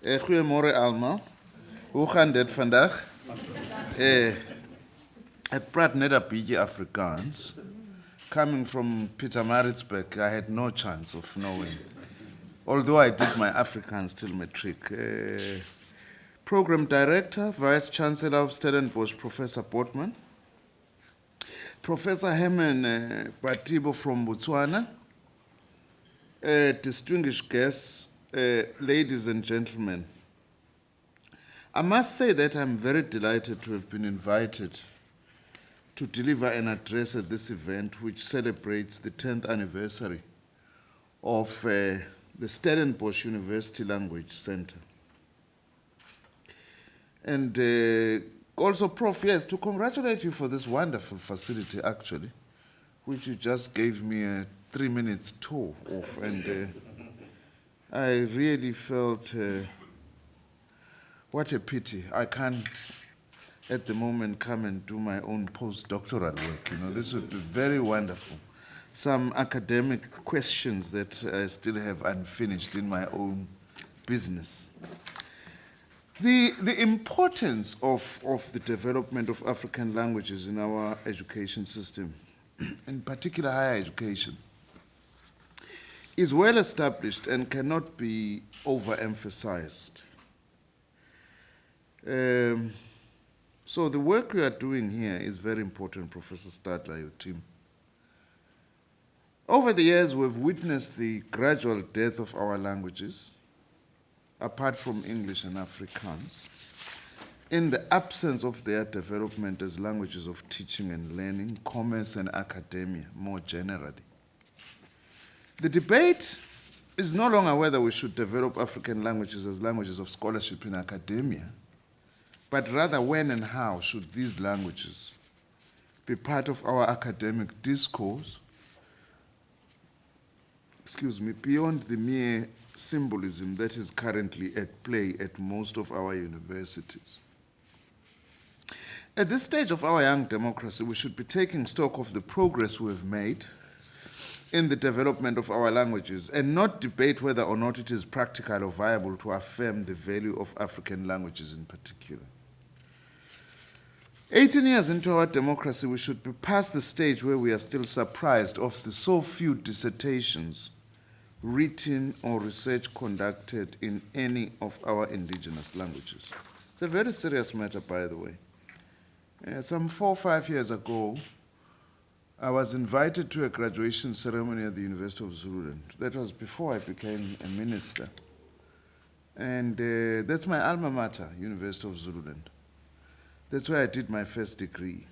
Goeiemorgen allemaal. Hoe gaan dit vandaag? Ik praat net een beetje Afrikaans. Coming from Pietermaritzburg, I had no chance of knowing. Although I did my Afrikaans till matric. Program Director, Vice Chancellor of Stellenbosch, Professor Portman. Professor Herman Batibo from Botswana. Distinguished guests, ladies and gentlemen. I must say that I'm very delighted to have been invited to deliver an address at this event, which celebrates the 10th anniversary of the Stellenbosch University Language Center. And also, Prof, yes, to congratulate you for this wonderful facility, actually, which you just gave me a 3 minutes tour of. And I really felt, what a pity. I can't, at the moment, come and do my own postdoctoral work. You know, this would be very wonderful. Some academic questions that I still have unfinished in my own business. The importance of the development of African languages in our education system, in particular higher education, is well established and cannot be overemphasized. So the work we are doing here is very important, Professor Stadler, your team. Over the years, we've witnessed the gradual death of our languages, apart from English and Afrikaans, in the absence of their development as languages of teaching and learning, commerce and academia more generally. The debate is no longer whether we should develop African languages as languages of scholarship in academia, but rather when and how should these languages be part of our academic discourse, beyond the mere symbolism that is currently at play at most of our universities. At this stage of our young democracy, we should be taking stock of the progress we have made in the development of our languages and not debate whether or not it is practical or viable to affirm the value of African languages in particular. 18 years into our democracy, we should be past the stage where we are still surprised of the so few dissertations written or research conducted in any of our indigenous languages. It's a very serious matter, by the way. Some 4 or 5 years ago, I was invited to a graduation ceremony at the University of Zululand. That was before I became a minister. And that's my alma mater, University of Zululand. That's where I did my first degree.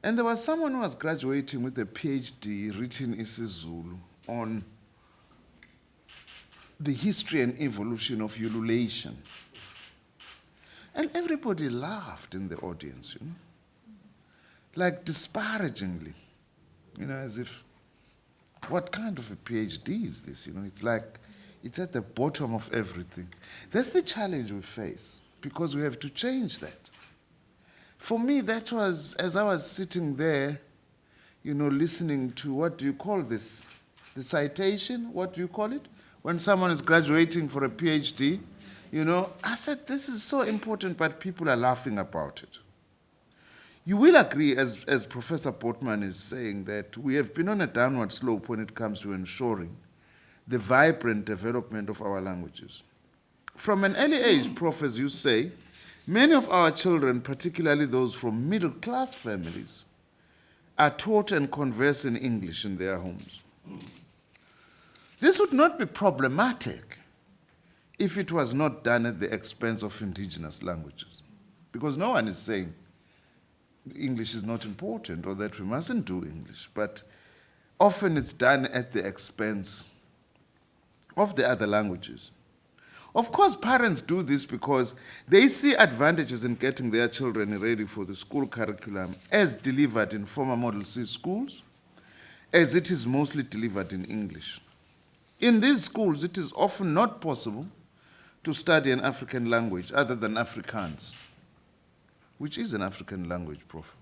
And there was someone who was graduating with a PhD written in isiZulu on the history and evolution of ululation. And everybody laughed in the audience, you know, like disparagingly, you know, as if, what kind of a PhD is this? You know, it's like, it's at the bottom of everything. That's the challenge we face, because we have to change that. For me, that was, as I was sitting there, you know, listening to, what do you call this? The citation, what do you call it? When someone is graduating for a PhD, you know, I said, this is so important, but people are laughing about it. You will agree, as Professor Portman is saying, that we have been on a downward slope when it comes to ensuring the vibrant development of our languages. From an early age, Prof, as you say, many of our children, particularly those from middle-class families, are taught and converse in English in their homes. This would not be problematic if it was not done at the expense of indigenous languages, because no one is saying English is not important or that we mustn't do English, but often it's done at the expense of the other languages. Of course, parents do this because they see advantages in getting their children ready for the school curriculum as delivered in former Model C schools, as it is mostly delivered in English. In these schools, it is often not possible to study an African language other than Afrikaans, which is an African language, Prof.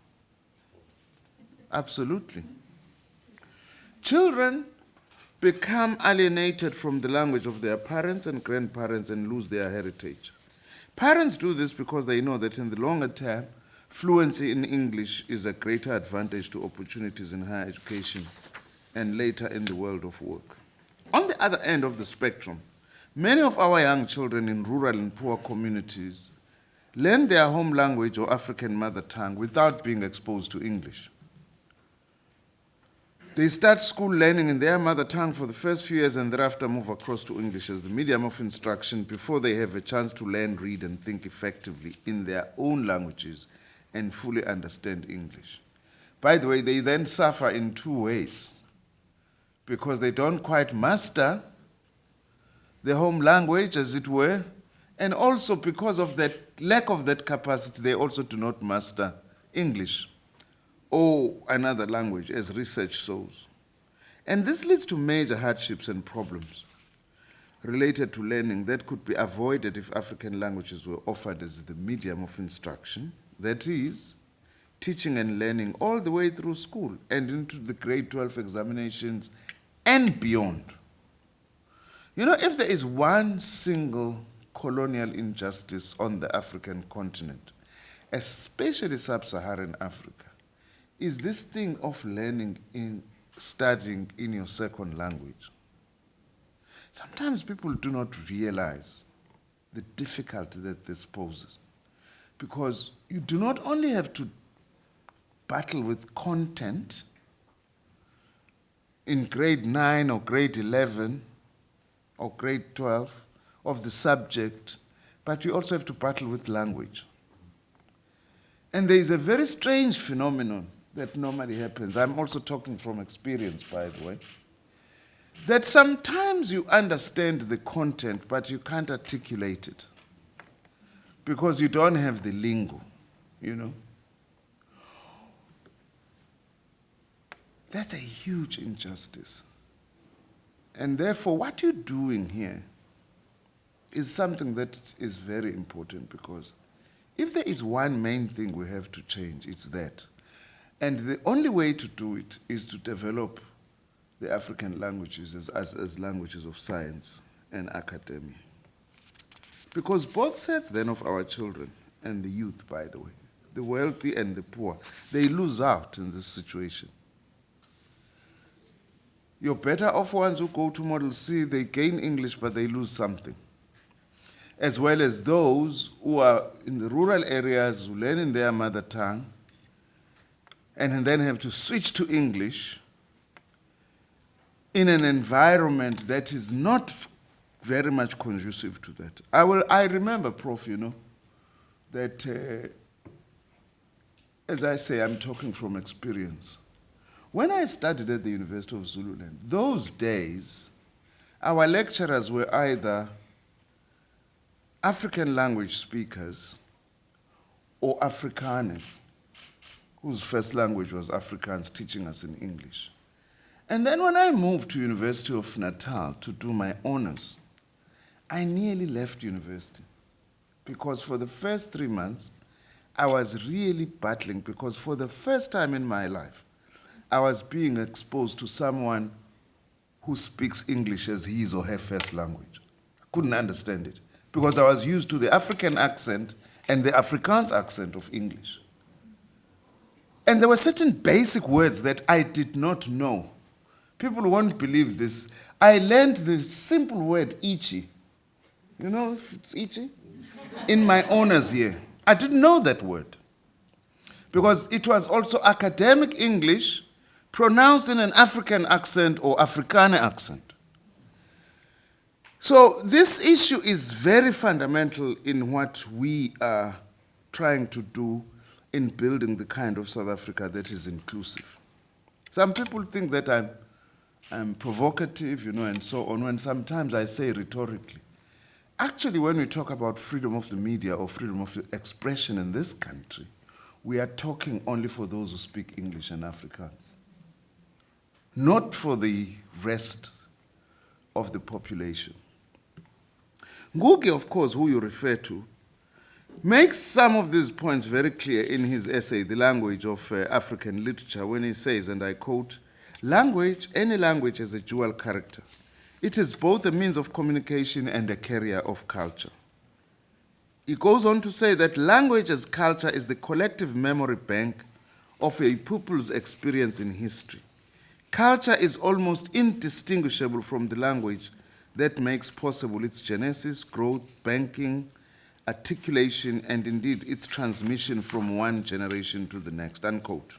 Absolutely. Children become alienated from the language of their parents and grandparents and lose their heritage. Parents do this because they know that in the longer term, fluency in English is a greater advantage to opportunities in higher education and later in the world of work. On the other end of the spectrum, many of our young children in rural and poor communities learn their home language or African mother tongue without being exposed to English. They start school learning in their mother tongue for the first few years and thereafter move across to English as the medium of instruction before they have a chance to learn, read, and think effectively in their own languages and fully understand English. By the way, they then suffer in two ways, because they don't quite master the home language, as it were, and also because of that lack of that capacity, they also do not master English or another language, as research shows. And this leads to major hardships and problems related to learning that could be avoided if African languages were offered as the medium of instruction, that is, teaching and learning all the way through school and into the grade 12 examinations and beyond. You know, if there is one single colonial injustice on the African continent, especially sub-Saharan Africa, is this thing of studying in your second language. Sometimes people do not realize the difficulty that this poses, because you do not only have to battle with content in grade 9 or grade 11 or grade 12 of the subject, but you also have to battle with language. And there is a very strange phenomenon that normally happens. I'm also talking from experience, by the way, that sometimes you understand the content, but you can't articulate it because you don't have the lingo, you know. That's a huge injustice. And therefore, what you're doing here is something that is very important, because if there is one main thing we have to change, it's that. And the only way to do it is to develop the African languages as languages of science and academia. Because both sets then of our children and the youth, by the way, the wealthy and the poor, they lose out in this situation. Your better off ones who go to Model C, they gain English, but they lose something. As well as those who are in the rural areas who learn in their mother tongue and then have to switch to English in an environment that is not very much conducive to that. I remember, Prof, you know, that, as I say, I'm talking from experience. When I studied at the University of Zululand, those days, our lecturers were either African language speakers or Afrikaners, whose first language was Afrikaans, teaching us in English. And then when I moved to University of Natal to do my honors, I nearly left university, because for the first 3 months, I was really battling, because for the first time in my life, I was being exposed to someone who speaks English as his or her first language. I couldn't understand it, because I was used to the African accent and the Afrikaans accent of English. And there were certain basic words that I did not know. People won't believe this. I learned the simple word "ichi." You know if it's "ichi"? In my honors year. I didn't know that word, because it was also academic English pronounced in an African accent or Afrikaner accent. So this issue is very fundamental in what we are trying to do in building the kind of South Africa that is inclusive. Some people think that I'm provocative, you know, and so on, when sometimes I say rhetorically. Actually, when we talk about freedom of the media or freedom of expression in this country, we are talking only for those who speak English and Afrikaans, not for the rest of the population. Ngugi, of course, who you refer to, makes some of these points very clear in his essay, The Language of African Literature, when he says, and I quote, Language, any language has a dual character. It is both a means of communication and a carrier of culture. He goes on to say that language as culture is the collective memory bank of a people's experience in history. Culture is almost indistinguishable from the language that makes possible its genesis, growth, banking, articulation, and indeed its transmission from one generation to the next, unquote.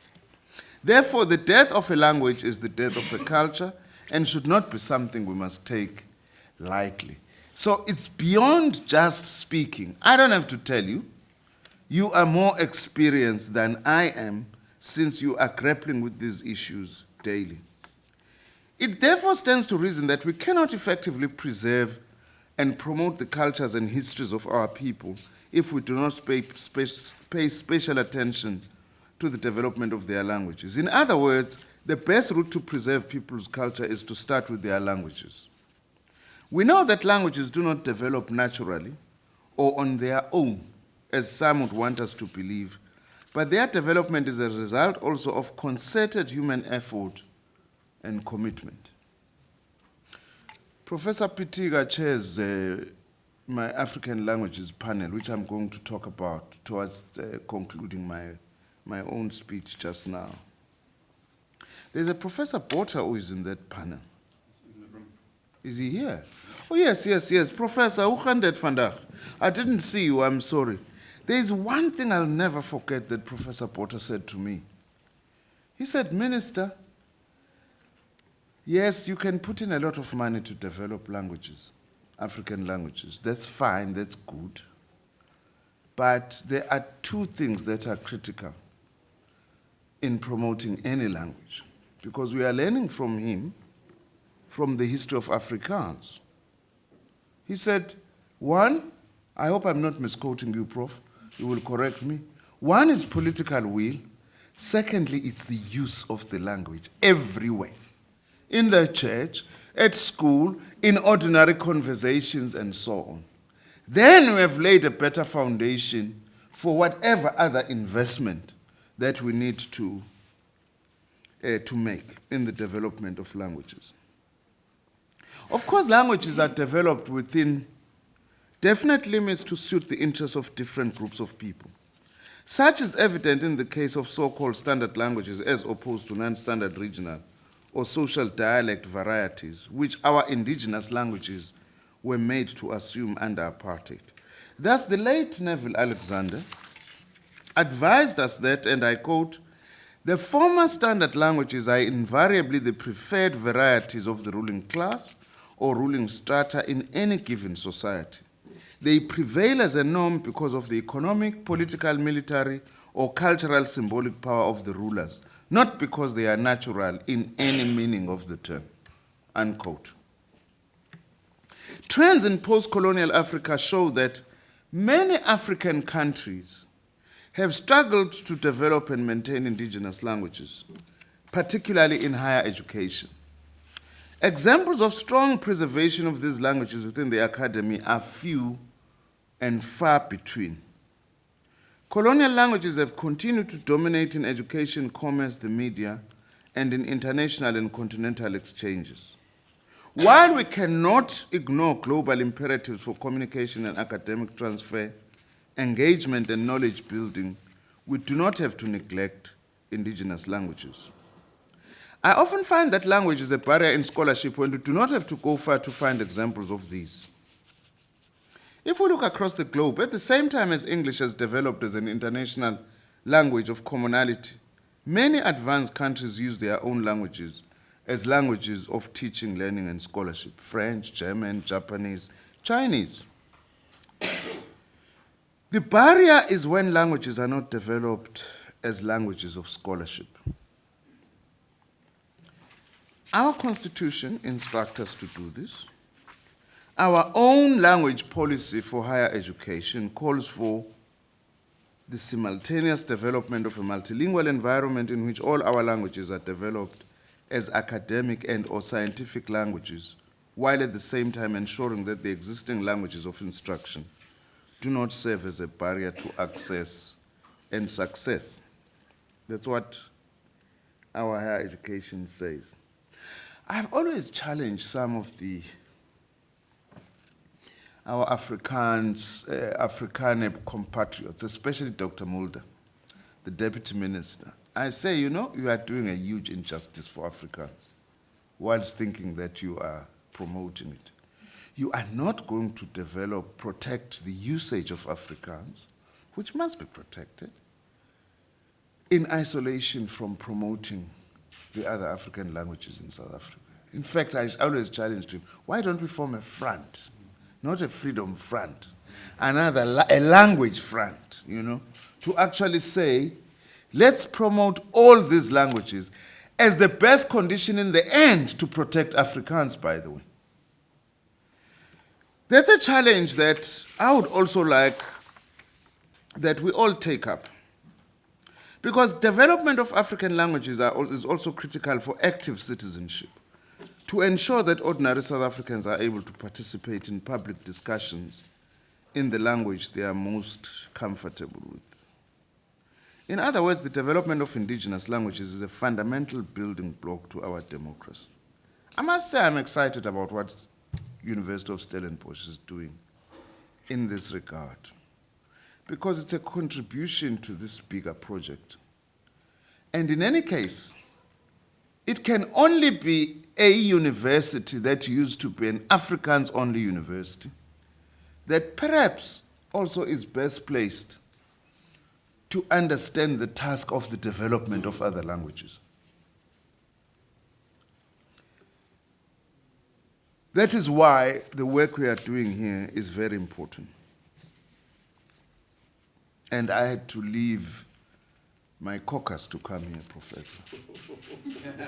Therefore, the death of a language is the death of a culture and should not be something we must take lightly. So it's beyond just speaking. I don't have to tell you. You are more experienced than I am since you are grappling with these issues daily. It therefore stands to reason that we cannot effectively preserve and promote the cultures and histories of our people if we do not pay special attention to the development of their languages. In other words, the best route to preserve people's culture is to start with their languages. We know that languages do not develop naturally or on their own, as some would want us to believe, but their development is a result also of concerted human effort and commitment. Professor Pitiga chairs my African languages panel, which I'm going to talk about towards concluding my own speech just now. There's a Professor Botha who is in that panel. Is he here? Oh, yes. Professor, hoe gaan dit vandag? I didn't see you, I'm sorry. There's one thing I'll never forget that Professor Botha said to me. He said, Minister, yes, you can put in a lot of money to develop languages, African languages. That's fine, that's good. But there are two things that are critical in promoting any language, because we are learning from him, from the history of Afrikaans. He said, one, I hope I'm not misquoting you, Prof. You will correct me. One is political will. Secondly, it's the use of the language everywhere. In the church, at school, in ordinary conversations, and so on. Then we have laid a better foundation for whatever other investment that we need to make in the development of languages. Of course, languages are developed within definite limits to suit the interests of different groups of people. Such is evident in the case of so-called standard languages as opposed to non-standard regional or social dialect varieties, which our indigenous languages were made to assume under apartheid. Thus, the late Neville Alexander advised us that, and I quote, the former standard languages are invariably the preferred varieties of the ruling class or ruling strata in any given society. They prevail as a norm because of the economic, political, military, or cultural symbolic power of the rulers, not because they are natural in any meaning of the term, unquote. Trends in post-colonial Africa show that many African countries have struggled to develop and maintain indigenous languages, particularly in higher education. Examples of strong preservation of these languages within the academy are few and far between. Colonial languages have continued to dominate in education, commerce, the media, and in international and continental exchanges. While we cannot ignore global imperatives for communication and academic transfer, engagement and knowledge building, we do not have to neglect indigenous languages. I often find that language is a barrier in scholarship when we do not have to go far to find examples of these. If we look across the globe, at the same time as English has developed as an international language of commonality, many advanced countries use their own languages as languages of teaching, learning, and scholarship: French, German, Japanese, Chinese. The barrier is when languages are not developed as languages of scholarship. Our Constitution instructs us to do this. Our own language policy for higher education calls for the simultaneous development of a multilingual environment in which all our languages are developed as academic and or scientific languages, while at the same time ensuring that the existing languages of instruction do not serve as a barrier to access and success. That's what our higher education says. I've always challenged some of our Afrikaner compatriots, especially Dr. Mulder, the deputy minister. I say, you know, you are doing a huge injustice for Africans whilst thinking that you are promoting it. You are not going to protect the usage of Afrikaans, which must be protected, in isolation from promoting the other African languages in South Africa. In fact, I always challenged him, why don't we form a front, not a freedom front, a language front, you know, to actually say, let's promote all these languages as the best condition in the end to protect Afrikaans, by the way. That's a challenge that I would also like that we all take up. Because development of African languages is also critical for active citizenship, to ensure that ordinary South Africans are able to participate in public discussions in the language they are most comfortable with. In other words, the development of indigenous languages is a fundamental building block to our democracy. I must say I'm excited about what University of Stellenbosch is doing in this regard, because it's a contribution to this bigger project. And in any case, it can only be a university that used to be an Afrikaans-only university that perhaps also is best placed to understand the task of the development of other languages. That is why the work we are doing here is very important. And I had to leave my caucus to come here, Professor.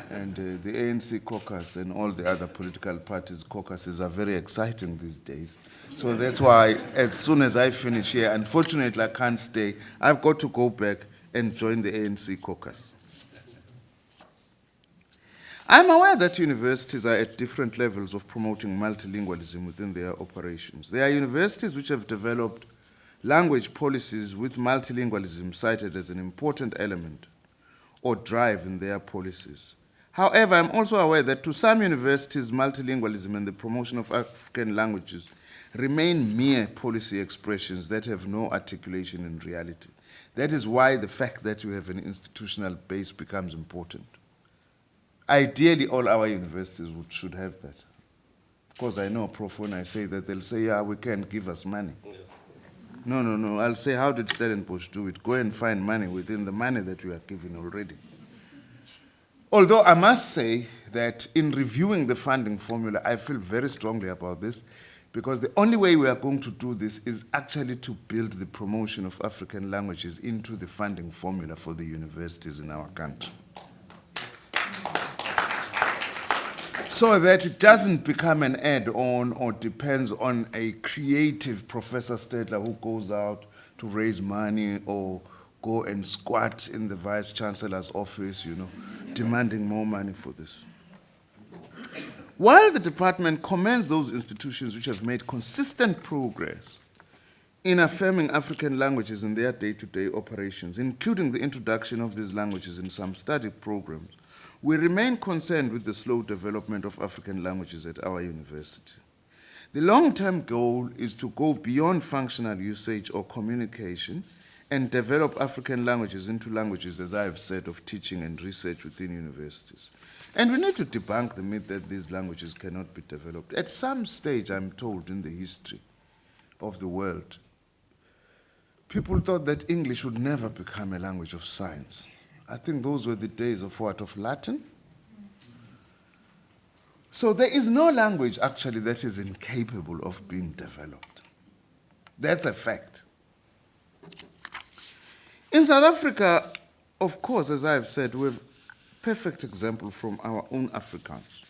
And the ANC caucus and all the other political parties' caucuses are very exciting these days. So that's why, as soon as I finish here, unfortunately I can't stay. I've got to go back and join the ANC caucus. I'm aware that universities are at different levels of promoting multilingualism within their operations. There are universities which have developed language policies with multilingualism cited as an important element or drive in their policies. However, I'm also aware that to some universities, multilingualism and the promotion of African languages remain mere policy expressions that have no articulation in reality. That is why the fact that you have an institutional base becomes important. Ideally, all our universities should have that. Because I know, Prof, when I say that, they'll say, yeah, we can't give us money. Yeah. No. I'll say, how did Stellenbosch do it? Go and find money within the money that we are given already. Although I must say that in reviewing the funding formula, I feel very strongly about this, because the only way we are going to do this is actually to build the promotion of African languages into the funding formula for the universities in our country. So that it doesn't become an add-on or depends on a creative Professor Stedler who goes out to raise money or go and squat in the Vice Chancellor's office, you know, demanding more money for this. While the department commends those institutions which have made consistent progress in affirming African languages in their day-to-day operations, including the introduction of these languages in some study programs, we remain concerned with the slow development of African languages at our university. The long-term goal is to go beyond functional usage or communication and develop African languages into languages, as I have said, of teaching and research within universities. And we need to debunk the myth that these languages cannot be developed. At some stage, I'm told, in the history of the world, people thought that English would never become a language of science. I think those were the days of what? Of Latin? So there is no language, actually, that is incapable of being developed. That's a fact. In South Africa, of course, as I've said, we have a perfect example from our own Afrikaans.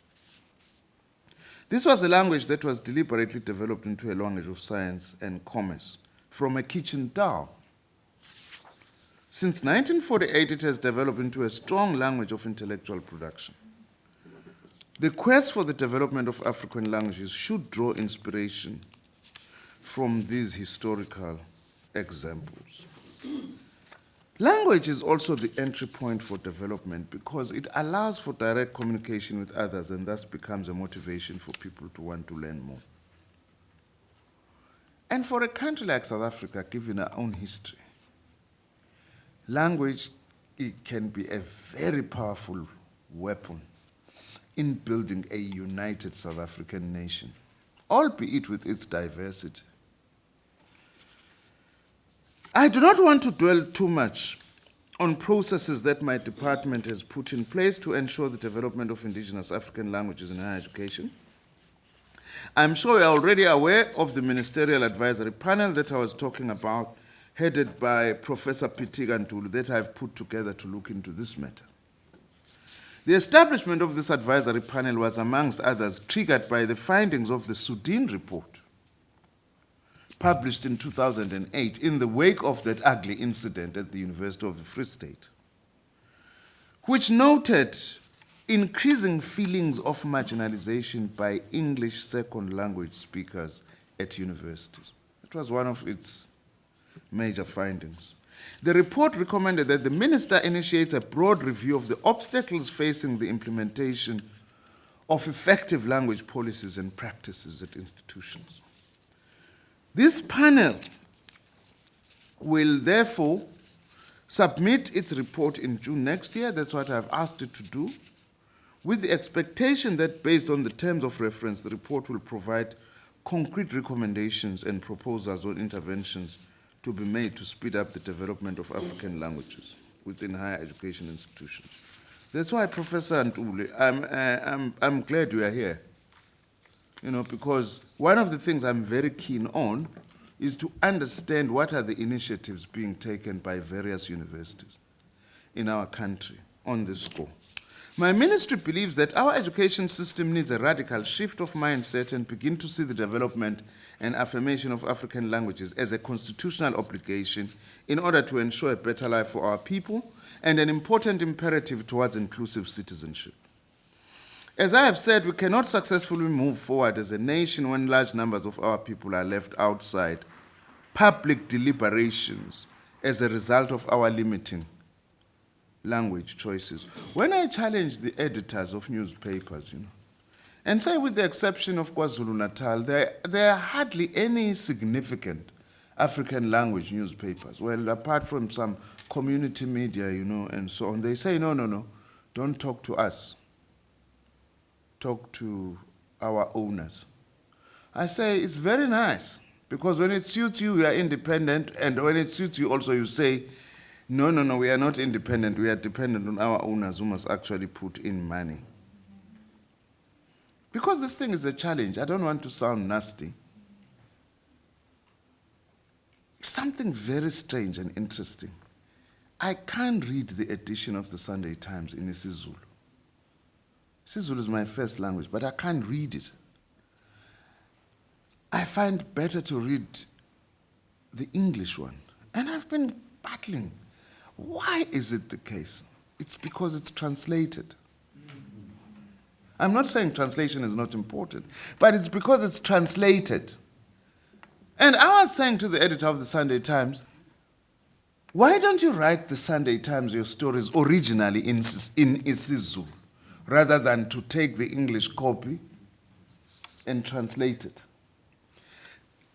This was a language that was deliberately developed into a language of science and commerce from a kitchen towel. Since 1948, it has developed into a strong language of intellectual production. The quest for the development of African languages should draw inspiration from these historical examples. Language is also the entry point for development because it allows for direct communication with others and thus becomes a motivation for people to want to learn more. And for a country like South Africa, given our own history, language, it can be a very powerful weapon in building a united South African nation, albeit with its diversity. I do not want to dwell too much on processes that my department has put in place to ensure the development of indigenous African languages in higher education. I'm sure you're already aware of the Ministerial Advisory Panel that I was talking about, headed by Professor Pitiga Ntuli, that I've put together to look into this matter. The establishment of this advisory panel was, amongst others, triggered by the findings of the Sudin report, published in 2008 in the wake of that ugly incident at the University of the Free State, which noted increasing feelings of marginalization by English second language speakers at universities. It was one of its major findings. The report recommended that the minister initiates a broad review of the obstacles facing the implementation of effective language policies and practices at institutions. This panel will therefore submit its report in June next year. That's what I've asked it to do, with the expectation that based on the terms of reference, the report will provide concrete recommendations and proposals on interventions to be made to speed up the development of African languages within higher education institutions. That's why, Professor Ntuli, I'm glad you are here. You know, because one of the things I'm very keen on is to understand what are the initiatives being taken by various universities in our country on this score. My ministry believes that our education system needs a radical shift of mindset and begin to see the development and affirmation of African languages as a constitutional obligation in order to ensure a better life for our people and an important imperative towards inclusive citizenship. As I have said, we cannot successfully move forward as a nation when large numbers of our people are left outside public deliberations as a result of our limiting language choices. When I challenge the editors of newspapers, and say with the exception of KwaZulu-Natal, there are hardly any significant African language newspapers. Well, apart from some community media, and so on, they say, no, don't talk to us. Talk to our owners. I say it's very nice, because when it suits you, we are independent, and when it suits you also, you say, no, we are not independent, we are dependent on our owners who must actually put in money. Because this thing is a challenge, I don't want to sound nasty. Something very strange and interesting. I can't read the edition of the Sunday Times in isiZulu. isiZulu is my first language, but I can't read it. I find better to read the English one. And I've been battling. Why is it the case? It's because it's translated. I'm not saying translation is not important, but it's because it's translated. And I was saying to the editor of the Sunday Times, why don't you write the Sunday Times, your stories, originally in isiZulu, rather than to take the English copy and translate it?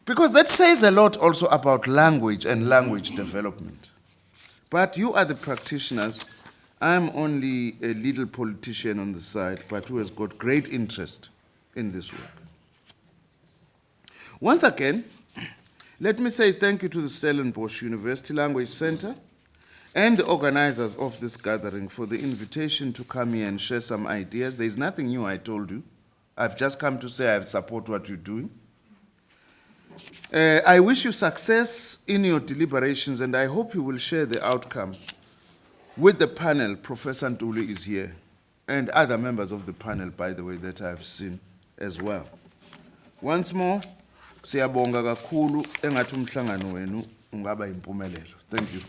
Because that says a lot also about language and language development. But you are the practitioners. I'm only a little politician on the side, but who has got great interest in this work. Once again, let me say thank you to the Stellenbosch University Language Center and the organizers of this gathering for the invitation to come here and share some ideas. There's nothing new, I told you. I've just come to say I support what you're doing. I wish you success in your deliberations, and I hope you will share the outcome with the panel. Professor Ntuli is here, and other members of the panel, by the way, that I've seen as well. Once more, siyabonga kakhulu, engathi umhlangano wenu ungaba impumelelo. Thank you.